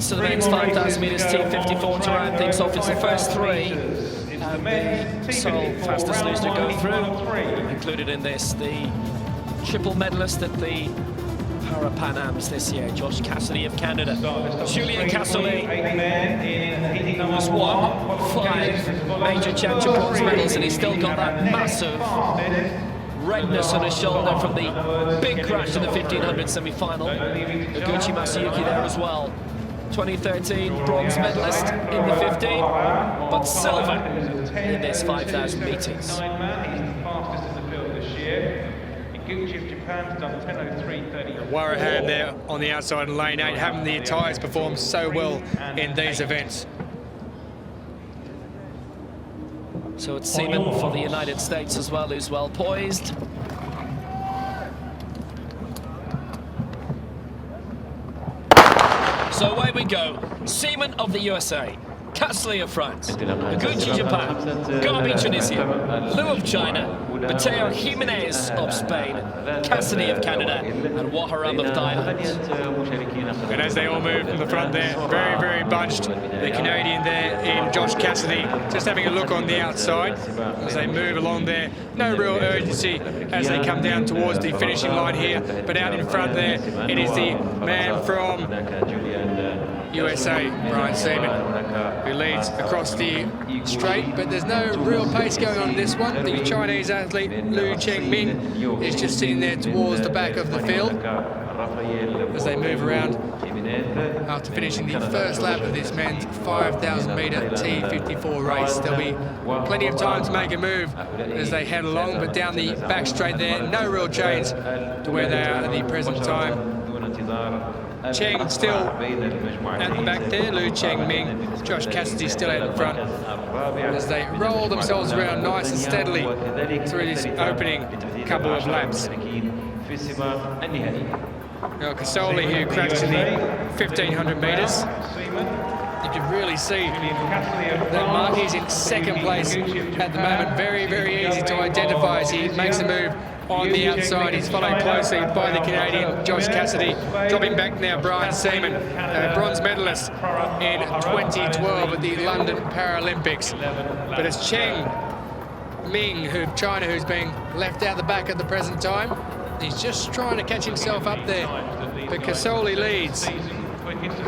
advance to the men's 5,000 metres T54 to round things off. It's the first three. The sole fastest loser to go through. Included in this, the triple medalist at the Pan Ams this year, Josh Cassidy of Canada. Julien CASOLI has won 5 major championship bronze medals, and he's still got that massive redness on his shoulder from the big crash in the 1500 semi-final. Higuchi Masayuki there as well. 2013 bronze medalist in the 15, but silver in this 5,000 metres. WAHORAM there on the outside in lane 8, having the tyres perform so well in these events. So it's Seaman for the United States as well, who's well poised. So away we go. Seaman of the USA, CASSIDY of France, Higuchi Japan, GHARBI Tunisia, LIU of China, BOTELLO JIMENEZ of Spain, CASSIDY of Canada, and WAHORAM of Thailand. And as they all move from the front there, very, very bunched. The Canadian there in Josh Cassidy, just having a look on the outside as they move along there. No real urgency as they come down towards the finishing line here, but out in front there, it is the man from USA, Brian Seaman, who leads across the straight, but there's no real pace going on in this one. The Chinese athlete Liu Chengming is just sitting there towards the back of the field as they move around after finishing the first lap of this men's 5,000 metre T54 race. There'll be plenty of time to make a move as they head along, but down the back straight there, no real change to where they are at the present time. Cheng still at the back there, Liu Chengming, Josh Cassidy still out in front as they roll themselves around nice and steadily through this opening couple of laps. Now CASOLI, who crashed in the 1,500 metres, you can really see that mark. He's in second place at the moment. Very, very easy to identify as he makes a move on the outside. He's followed closely by the Canadian Josh Cassidy. Dropping back now, Brian Seaman, bronze medalist in 2012 at the London Paralympics. But it's Chengming of China who's being left out the back at the present time. He's just trying to catch himself up there. But CASOLI leads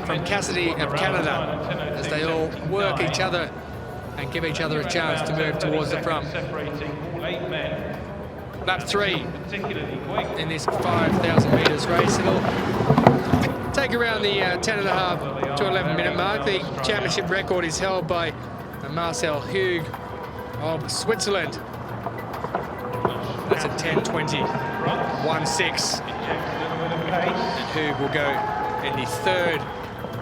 from Cassidy of Canada as they all work each other and give each other a chance to move towards the front. Lap 3 in this 5,000 metres race. It'll take around the 10.5 to 11 minute mark. The championship record is held by Marcel Hug of Switzerland. That's a 10:20, 1:6. And Hug will go in the third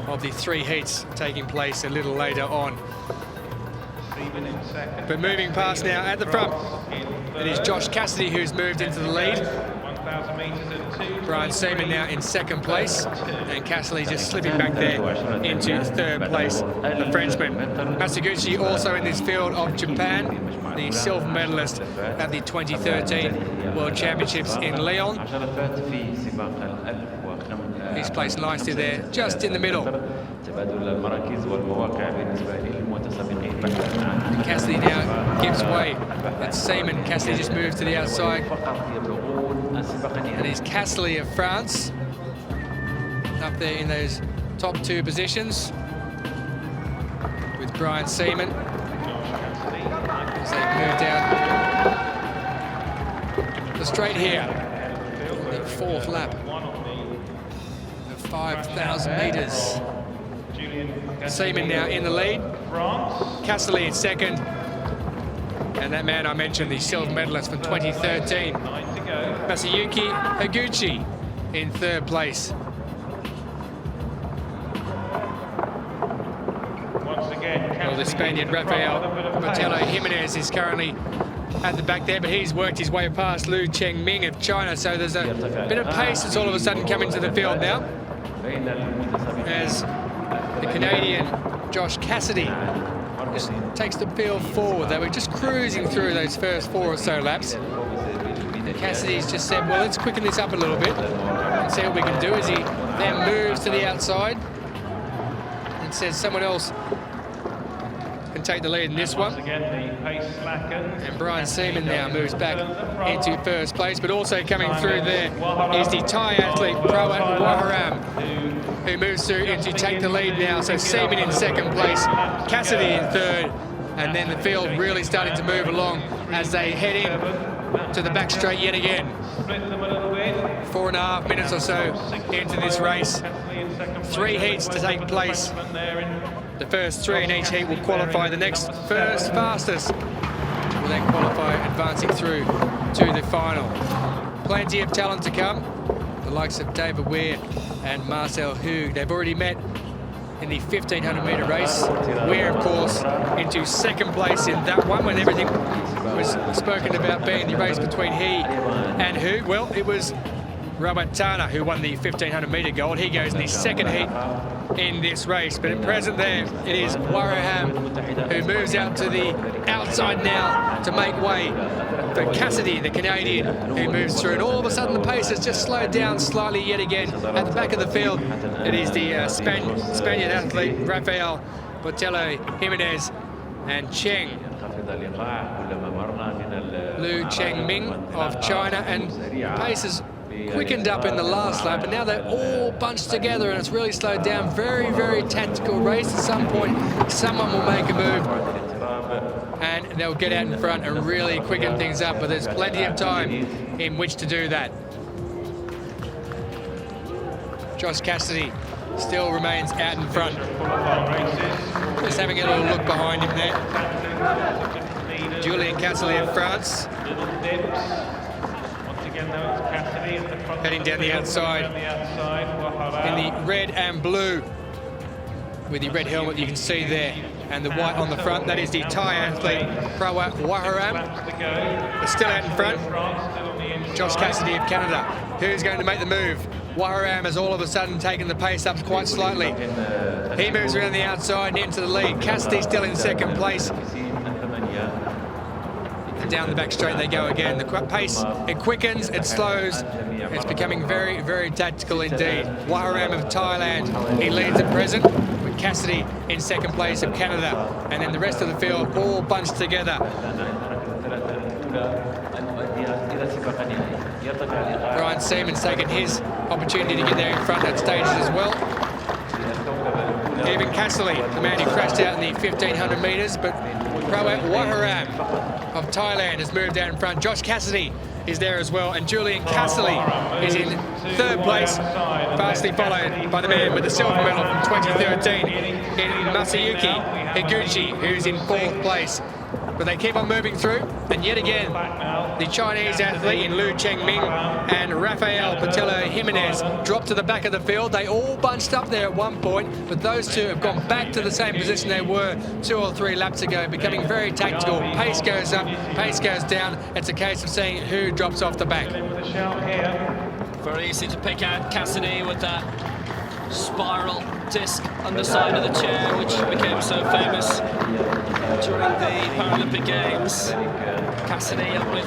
of the 3 heats taking place a little later on. But moving past now at the front, it is Josh Cassidy who's moved into the lead. Brian Seaman now in second place, and Cassidy just slipping back there into third place, the Frenchman. Masayuki also in this field of Japan, the silver medalist at the 2013 World Championships in Lyon. He's placed nicely there, just in the middle. And Cassidy now gives way. It's Seaman. Cassidy just moves to the outside. And it's Cassidy of France up there in those top 2 positions with Brian Seaman as they move down the straight here. The 4th lap of 5,000 metres. Seaman now in the lead. Cassidy in second. And that man I mentioned, the silver medalist from 2013, Masayuki Higuchi, in third place. Well, the Spaniard Rafael BOTELLO JIMENEZ is currently at the back there, but he's worked his way past Liu Chengming of China, so there's a bit of pace that's all of a sudden come into the field now, as the Canadian Josh Cassidy just takes the field forward. They were just cruising through those first 4 or so laps. And Cassidy's just said, well, let's quicken this up a little bit and see what we can do, as he then moves to the outside. and says someone else can take the lead in this one. And Brian Seaman now moves back into first place, but also coming through there is the Thai athlete Prawat WAHORAM, who moves through into take the lead now. So Seaman in second place, Cassidy in third, and then the field really starting to move along as they head in to the back straight yet again. 4.5 minutes or so into this race. 3 heats to take place. The first 3 in each heat will qualify. The next first fastest will then qualify, advancing through to the final. Plenty of talent to come. The likes of David Weir and Marcel Hug. They've already met in the 1500-metre race. Weir, of course, into second place in that one when everything was spoken about being the race between he and Hug. Well, it was Robert Tana who won the 1500-metre gold. He goes in the second heat in this race, but at present there it is WAHORAM who moves out to the outside now to make way for Cassidy, the Canadian, who moves through, and all of a sudden the pace has just slowed down slightly yet again. At the back of the field it is the Spaniard athlete Rafael, BOTELLO, Jimenez and Cheng Liu Chengming of China, and the pace has quickened up in the last lap, and now they're all bunched together and it's really slowed down. Very, very tactical race. At some point someone will make a move and they'll get out in front and really quicken things up, but there's plenty of time in which to do that. Josh Cassidy still remains out in front. Just having a little look behind him there. Julien CASOLI of France. Heading down the outside in the red and blue with the red helmet you can see there, and the white on the front. That is the Thai athlete Prawat WAHORAM. They're still out in front. Josh Cassidy of Canada. Who's going to make the move? WAHORAM has all of a sudden taken the pace up quite slightly. He moves around the outside and into the lead. Cassidy still in second place. And down the back straight they go again. The pace, it quickens, it slows. It's becoming very, very tactical indeed. WAHORAM of Thailand, he leads at present, with Cassidy in second place of Canada. And then the rest of the field all bunched together. Brian Seaman's taken his opportunity to get there in front at stages as well. Even CASOLI, the man who crashed out in the 1500 metres, but Prawat WAHORAM of Thailand has moved out in front. Josh Cassidy is there as well, and Julien CASOLI is in third place, fastly followed by the man with the silver medal from 2013 in Masayuki HIGUCHI, who's in fourth place. But they keep on moving through, and yet again the Chinese athlete in Liu Chengming and Rafael BOTELLO Jimenez drop to the back of the field. They all bunched up there at one point, but those two have gone back to the same position they were 2 or 3 laps ago, becoming very tactical. Pace goes up, pace goes down. It's a case of seeing who drops off the back. Very easy to pick out Cassidy with that spiral disc on the side of the chair, which became so famous during the Paralympic Games. Cassidy up with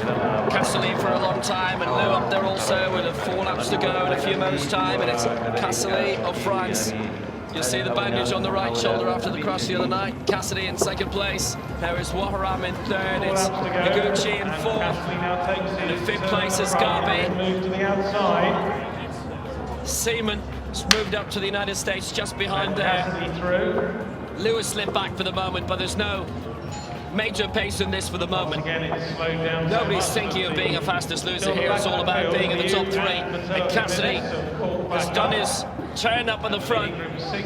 CASOLI for a long time, and Liu up there also with 4 laps to go in a few moments' time, and it's CASOLI of France. You'll see the bandage on the right shoulder after the crash the other night. Cassidy in second place. There is WAHORAM in third. It's HIGUCHI in fourth. And in fifth place is GHARBI. Seaman moved up to the United States just behind there. Lewis slipped back for the moment, but there's no major pace in this for the moment. Nobody's thinking of being a fastest loser here. It's all about being in the top 3. And Cassidy has done his turn up on the front,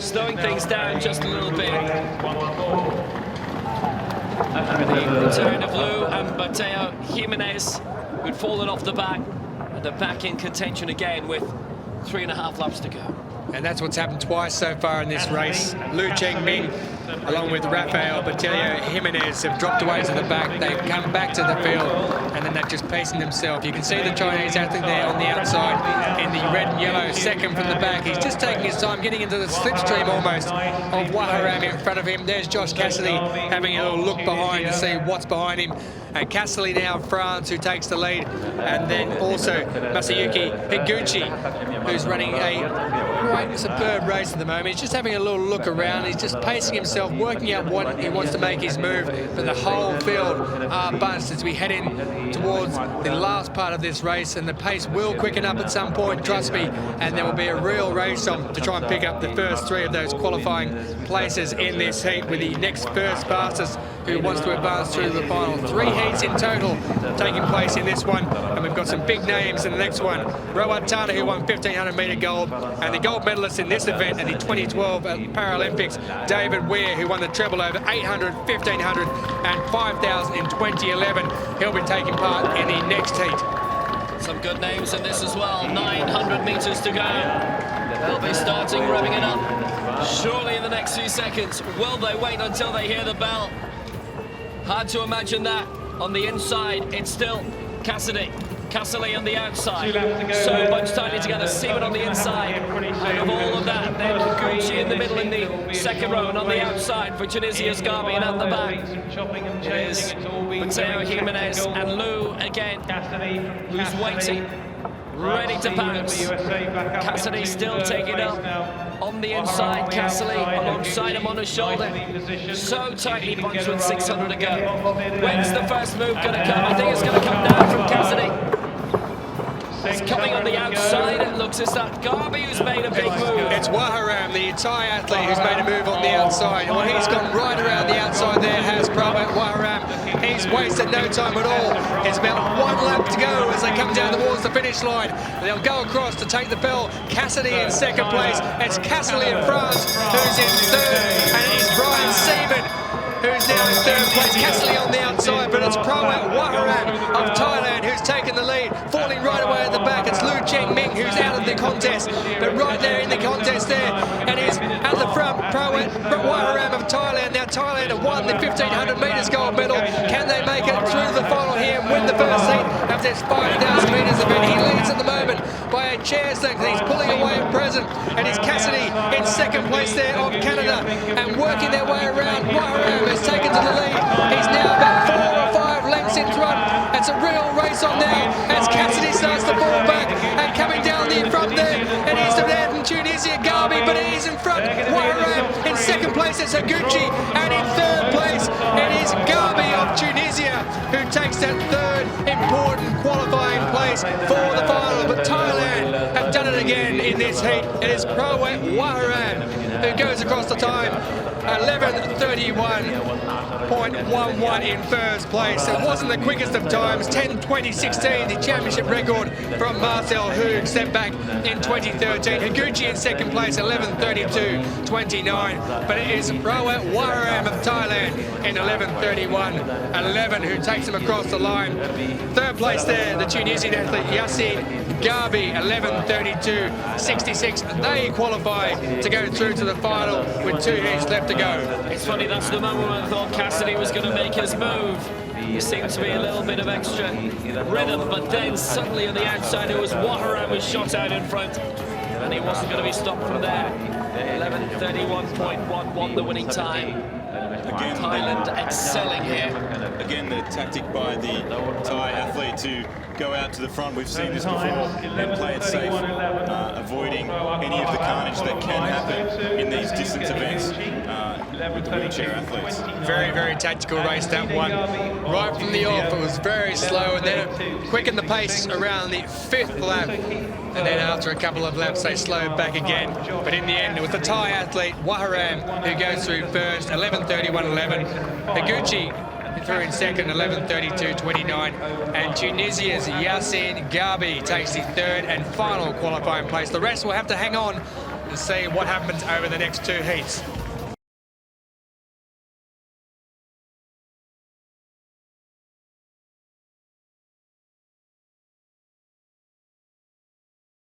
slowing things down just a little bit. The return of Liu and BOTELLO Jimenez, who'd fallen off the back, and they're back in contention again with 3.5 laps to go. And that's what's happened twice so far in this race. Liu Chengming, along with Rafael BOTELLO Jimenez, have dropped away to the back. They've come back to the field, and then they're just pacing themselves. You can see the Chinese athlete there on the outside in the red and yellow, second from the back. He's just taking his time, getting into the slipstream almost of WAHORAM in front of him. There's Josh Cassidy having a little look behind to see what's behind him. And CASOLI now of France, who takes the lead. And then also Masayuki HIGUCHI, who's running a quite a superb race at the moment. He's just having a little look around. He's just pacing himself, working out what he wants to make his move. But the whole field are bunched as we head in towards the last part of this race, and the pace will quicken up at some point, trust me, and there will be a real race on to try and pick up the first three of those qualifying places in this heat, with the next first fastest who wants to advance through the final. 3 heats in total taking place in this one, and we've got some big names in the next one. Prawat WAHORAM, who won 1500 metre gold, and the gold medalist in this event at the 2012 Paralympics, David Weir, who won the treble over 800, 1500 and 5000 in 2011. He'll be taking part in the next heat. Some good names in this as well. 900 metres to go. They'll be starting revving it up surely in the next few seconds. Will they wait until they hear the bell? Hard to imagine that. On the inside, it's still CASSIDY. CASSIDY on the outside. So much tightly together. SIEMANN on the inside. Out of all of that, then HIGUCHI in the middle in the second row, and on the outside for Tunisia's GHARBI, and at the back it is BOTELLO, JIMENEZ and LIU again, who's waiting, ready to pounce. CASSIDY still taking up on the inside. CASSIDY alongside him on his shoulder. So tightly bunched with 600 to go. When's the first move going to come? I think it's going to come down from CASSIDY. It's coming on the outside. It looks as that GHARBI who's made a big move. It's WAHORAM, the Thai athlete, who's made a move on the outside. Well, he's gone right around the outside there, has Prawat WAHORAM. He's wasted no time at all. It's about 1 lap to go as they come down towards the finish line. They'll go across to take the bell. CASSIDY in second place. It's CASSIDY in France, who's in third, and it's Brian Seaman, who's now in third place. CASSIDY on the outside, but it's Prawat WAHORAM of Thailand who's taken the lead, falling right away at the back. It's Chengming who's out of the contest, but right there in the contest there, and is at the front, Prawat WAHORAM of Thailand. Now Thailand have won the 1500 metres gold medal. Can they make it through the final here and win the first heat of this 5,000 metres event? He leads at the moment by a chair's length. He's pulling away at present, and it's CASSIDY in second place there of Canada, and working their way around. WAHORAM has taken to the lead. He's now about 4 or 5 lengths in front. It's a real race on now as CASSIDY starts to fall back, and coming down the front there, it is the red from Tunisia, GHARBI, but it is in front. WAHORAM in second place, it's HIGUCHI, and in third place, it is GHARBI of Tunisia, who takes that third important qualifying place for the final. But Thailand have done it again in this heat. It is Prawat WAHORAM who goes across the time, 11:31.11 in first place. It wasn't the quickest of times. 10:20.16, the championship record from Marcel Hug, set back in 2013. HIGUCHI in second place, 11:32.29. But it is Prawat WAHORAM of Thailand in 11:31.11 who takes him across the line. Third place there, the Tunisian athlete Yassine GHARBI, 11:32.66. They qualify to go through to the final with 2 heats left to go. It's funny, that's the moment when I thought CASSIDY was going to make his move. There seemed to be a little bit of extra rhythm, but then suddenly on the outside it was WAHORAM who shot out in front, and he wasn't going to be stopped from there. 11:31.11 the winning time. Again, Thailand excelling here. Again, the tactic by the Thai athlete to go out to the front. We've seen this before and play it safe, avoiding any of the carnage that can happen in these distance events with the wheelchair athletes. Very, very tactical race, that one. Right from the off, it was very slow, and then it quickened the pace around the 5th lap. And then after a couple of laps, they slowed back again. But in the end, it was the Thai athlete, WAHORAM, who goes through first, 11:31.11. HIGUCHI through in second, 11:32.29. And Tunisia's Yassine GHARBI takes the third and final qualifying place. The rest will have to hang on and see what happens over the next 2 heats.